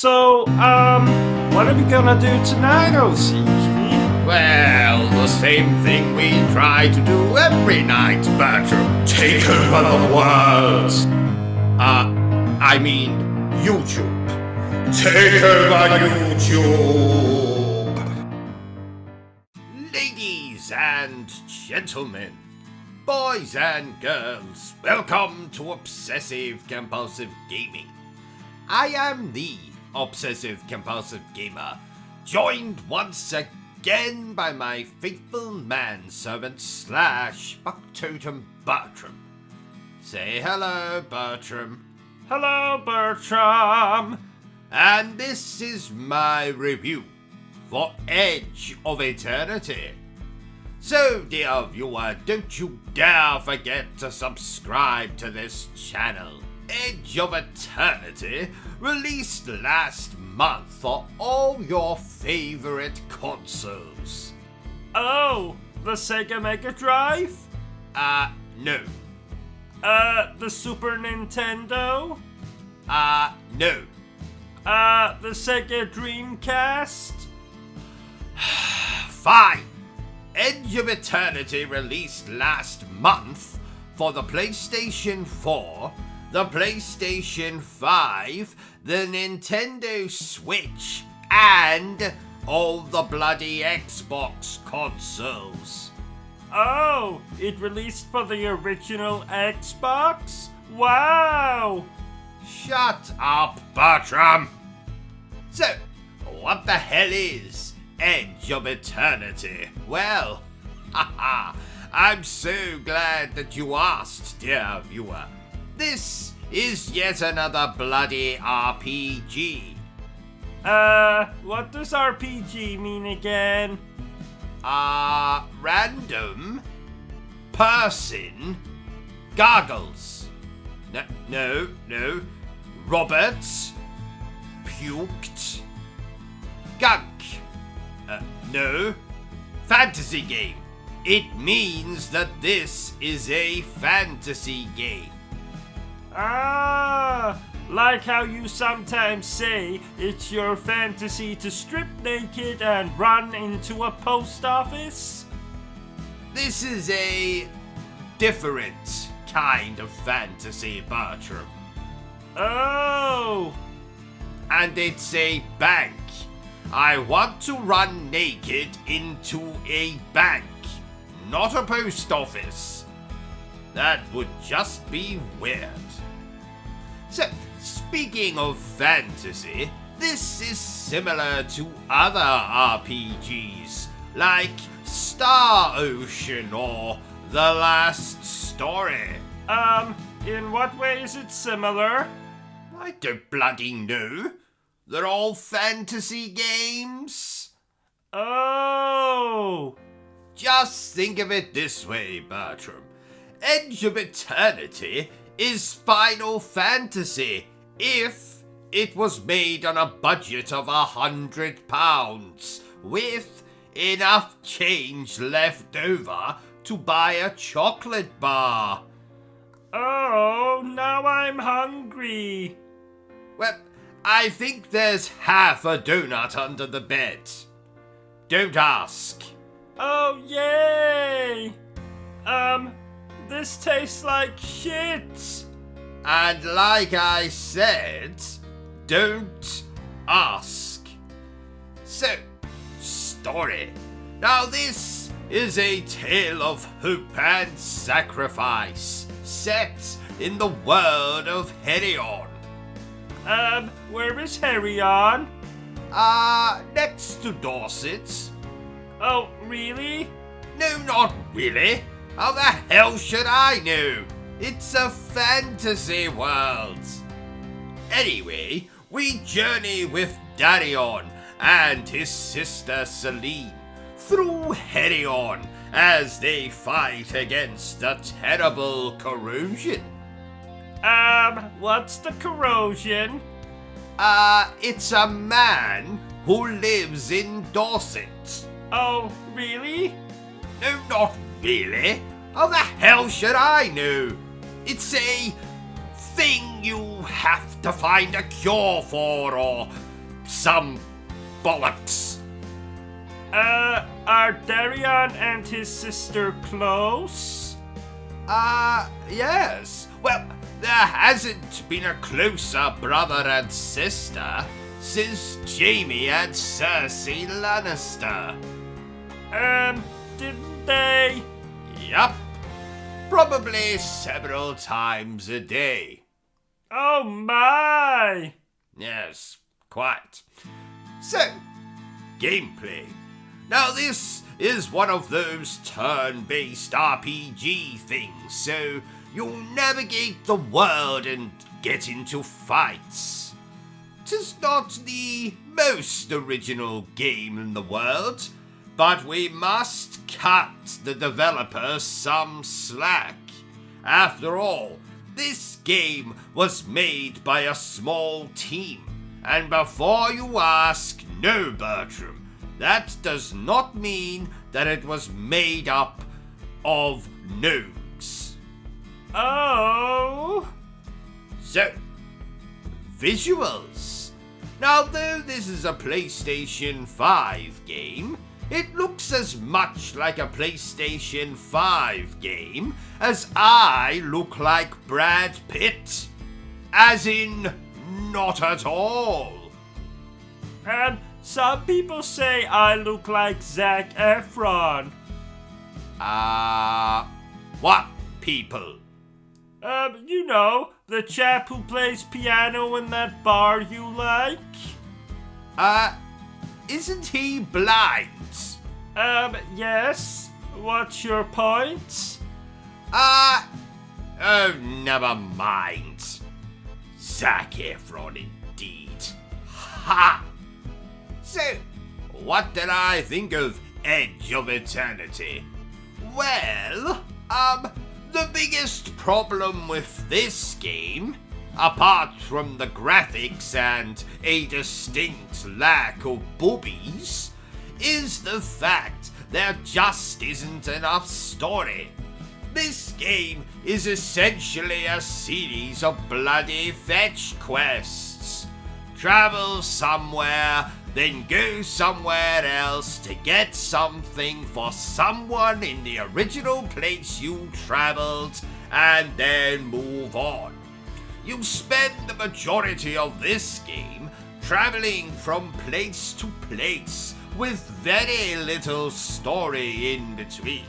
What are we gonna do tonight, O.C.G? Well, the same thing we try to do every night, Bertrum. Take over the world. I mean, YouTube. Take over YouTube. Ladies and gentlemen, boys and girls, welcome to Obsessive Compulsive Gaming. I am the Obsessive Compulsive Gamer, joined once again by my faithful manservant / Bucktotem Bertrum. Say hello, Bertrum. Hello, Bertram. And this is my review for Edge of Eternity. So, dear viewer, don't you dare forget to subscribe to this channel. Edge of Eternity released last month for all your favorite consoles. Oh, the Sega Mega Drive? No. The Super Nintendo? No. The Sega Dreamcast? Fine. Edge of Eternity released last month for the PlayStation 4, the PlayStation 5, the Nintendo Switch, and all the bloody Xbox consoles. Oh, it released for the original Xbox? Wow! Shut up, Bertram! So, what the hell is Edge of Eternity? Well, I'm so glad that you asked, dear viewer. This is yet another bloody RPG. What does RPG mean again? Random person goggles. No. Roberts puked. Gunk. No. Fantasy game. It means that this is a fantasy game. Like how you sometimes say it's your fantasy to strip naked and run into a post office? This is a different kind of fantasy, Bertram. Oh! And it's a bank. I want to run naked into a bank, not a post office. That would just be weird. So, speaking of fantasy, this is similar to other RPGs, like Star Ocean or The Last Story. In what way is it similar? I don't bloody know. They're all fantasy games. Oh! Just think of it this way, Bertram. Edge of Eternity is Final Fantasy if it was made on a budget of £100 with enough change left over to buy a chocolate bar. Oh, now I'm hungry. Well, I think there's half a donut under the bed. Don't ask. Oh, yay! This tastes like shit. And like I said, don't ask. So, story. Now this is a tale of hope and sacrifice, set in the world of Helion. Where is Helion? Next to Dorset. Oh, really? No, not really. How the hell should I know? It's a fantasy world. Anyway, we journey with Darian and his sister Celine through Helion as they fight against the terrible corrosion. What's the corrosion? It's a man who lives in Dorset. Oh, really? No, not really. How the hell should I know? It's a thing you have to find a cure for or some bollocks. Are Darian and his sister close? Yes. Well, there hasn't been a closer brother and sister since Jamie and Cersei Lannister. Didn't they? Yup. Probably several times a day. Oh my! Yes, quite. So, gameplay. Now this is one of those turn-based RPG things, so you'll navigate the world and get into fights. 'Tis not the most original game in the world, but we must cut the developers some slack. After all, this game was made by a small team. And before you ask, no, Bertram, that does not mean that it was made up of gnomes. Oh! So, visuals. Now, though this is a PlayStation 5 game, it looks as much like a PlayStation 5 game as I look like Brad Pitt. As in, not at all. Some people say I look like Zac Efron. What people? You know, the chap who plays piano in that bar you like? Isn't he blind? Yes. What's your point? Oh, never mind. Zac Efron indeed. Ha! So, what did I think of Edge of Eternity? Well, the biggest problem with this game, apart from the graphics and a distinct lack of boobies, is the fact there just isn't enough story. This game is essentially a series of bloody fetch quests. Travel somewhere, then go somewhere else to get something for someone in the original place you traveled, and then move on. You spend the majority of this game traveling from place to place with very little story in between.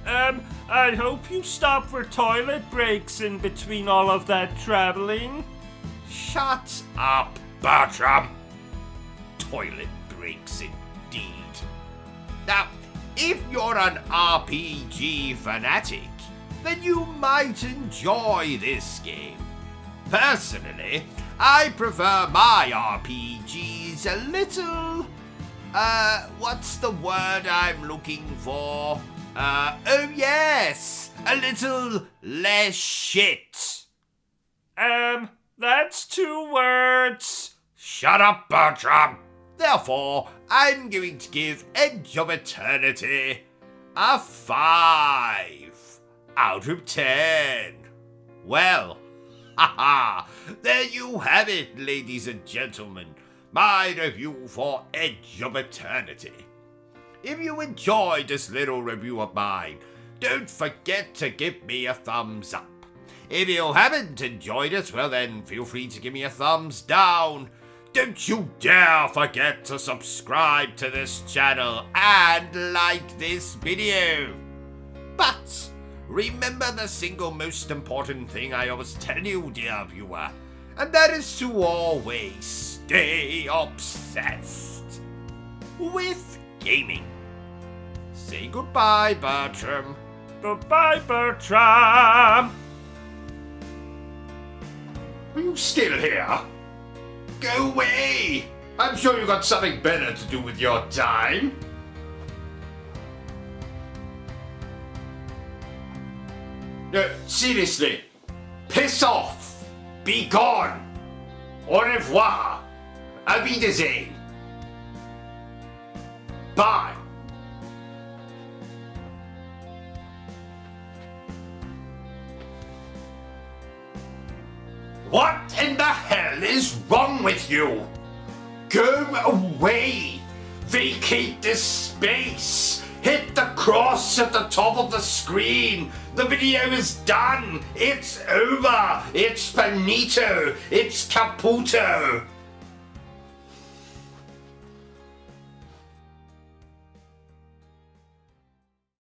I hope you stop for toilet breaks in between all of that traveling. Shut up, Bertram. Toilet breaks indeed. Now, if you're an RPG fanatic, then you might enjoy this game. Personally, I prefer my RPGs a little... what's the word I'm looking for? Oh yes! A little less shit. That's 2 words. Shut up, Bertram! Therefore, I'm going to give Edge of Eternity a 5 out of 10. Well, haha, there you have it, ladies and gentlemen. My review for Edge of Eternity. If you enjoyed this little review of mine, don't forget to give me a thumbs up. If you haven't enjoyed it, well then feel free to give me a thumbs down. Don't you dare forget to subscribe to this channel and like this video. But remember the single most important thing I always tell you, dear viewer, and that is to always stay obsessed with gaming. Say goodbye, Bertram. Goodbye, Bertram. Are you still here? Go away! I'm sure you've got something better to do with your time. No, seriously. Piss off! Be gone! Au revoir! Auf Wiedersehen! Bye! What in the hell is wrong with you? Go away! Vacate this space! Hit the cross at the top of the screen! The video is done! It's over! It's finito! It's caputo!